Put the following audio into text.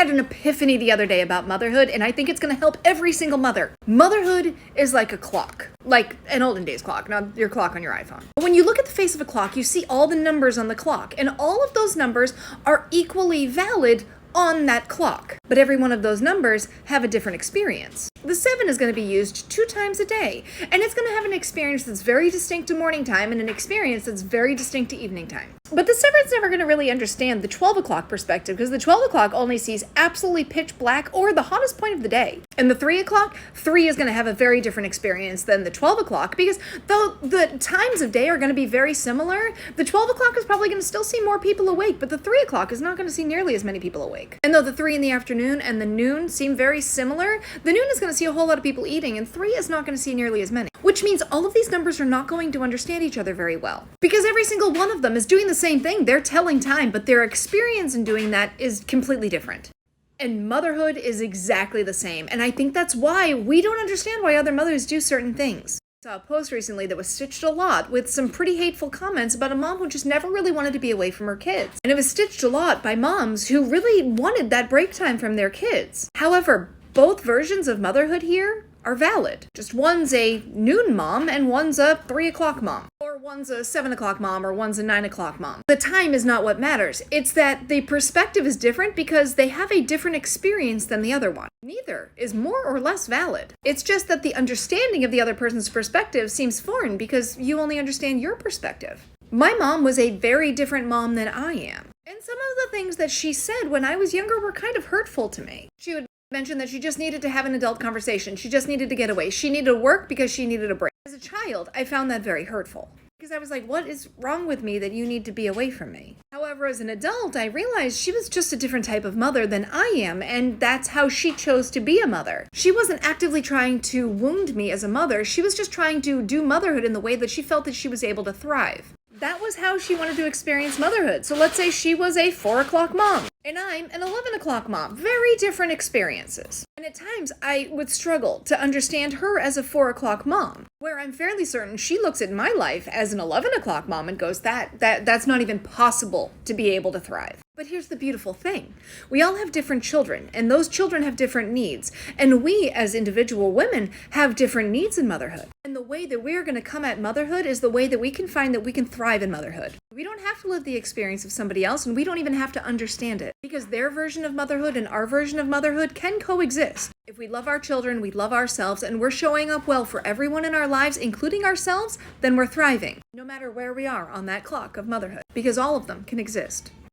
had an epiphany the other day about motherhood, and I think it's going to help every single mother. Motherhood is like a clock, like an olden days clock, not your clock on your iPhone. But when you look at the face of a clock, you see all the numbers on the clock, and all of those numbers are equally valid on that clock. But every one of those numbers have a different experience. The 7 is going to be used 2 times a day, and it's going to have an experience that's very distinct to morning time and an experience that's very distinct to evening time. But the 7's never going to really understand the 12 o'clock perspective, because the 12 o'clock only sees absolutely pitch black or the hottest point of the day. And the 3 o'clock, 3 is going to have a very different experience than the 12 o'clock, because though the times of day are going to be very similar, the 12 o'clock is probably going to still see more people awake, but the 3 o'clock is not going to see nearly as many people awake. And though the 3 in the afternoon and the noon seem very similar, the noon is going to see a whole lot of people eating, and 3 is not going to see nearly as many. Which means all of these numbers are not going to understand each other very well. Because every single one of them is doing the same thing. They're telling time, but their experience in doing that is completely different. And motherhood is exactly the same. And I think that's why we don't understand why other mothers do certain things. I saw a post recently that was stitched a lot with some pretty hateful comments about a mom who just never really wanted to be away from her kids. And it was stitched a lot by moms who really wanted that break time from their kids. However, both versions of motherhood here are valid. Just one's a noon mom and one's a 3 o'clock mom. Or one's a 7 o'clock mom or one's a 9 o'clock mom. The time is not what matters. It's that the perspective is different because they have a different experience than the other one. Neither is more or less valid. It's just that the understanding of the other person's perspective seems foreign because you only understand your perspective. My mom was a very different mom than I am. And some of the things that she said when I was younger were kind of hurtful to me. She would mention that she just needed to have an adult conversation. She just needed to get away. She needed to work because she needed a break. As a child, I found that very hurtful. Because I was like, what is wrong with me that you need to be away from me? However, as an adult, I realized she was just a different type of mother than I am, and that's how she chose to be a mother. She wasn't actively trying to wound me as a mother. She was just trying to do motherhood in the way that she felt that she was able to thrive. That was how she wanted to experience motherhood. So let's say she was a 4 o'clock mom, and I'm an 11 o'clock mom. Very different experiences. And at times, I would struggle to understand her as a 4 o'clock mom, where I'm fairly certain she looks at my life as an 11 o'clock mom and goes, that's not even possible to be able to thrive. But here's the beautiful thing. We all have different children, and those children have different needs. And we, as individual women, have different needs in motherhood. And the way that we're going to come at motherhood is the way that we can find that we can thrive in motherhood. We don't have to live the experience of somebody else, and we don't even have to understand it. Because their version of motherhood and our version of motherhood can coexist. If we love our children, we love ourselves, and we're showing up well for everyone in our lives, including ourselves, then we're thriving. No matter where we are on that clock of motherhood. Because all of them can exist.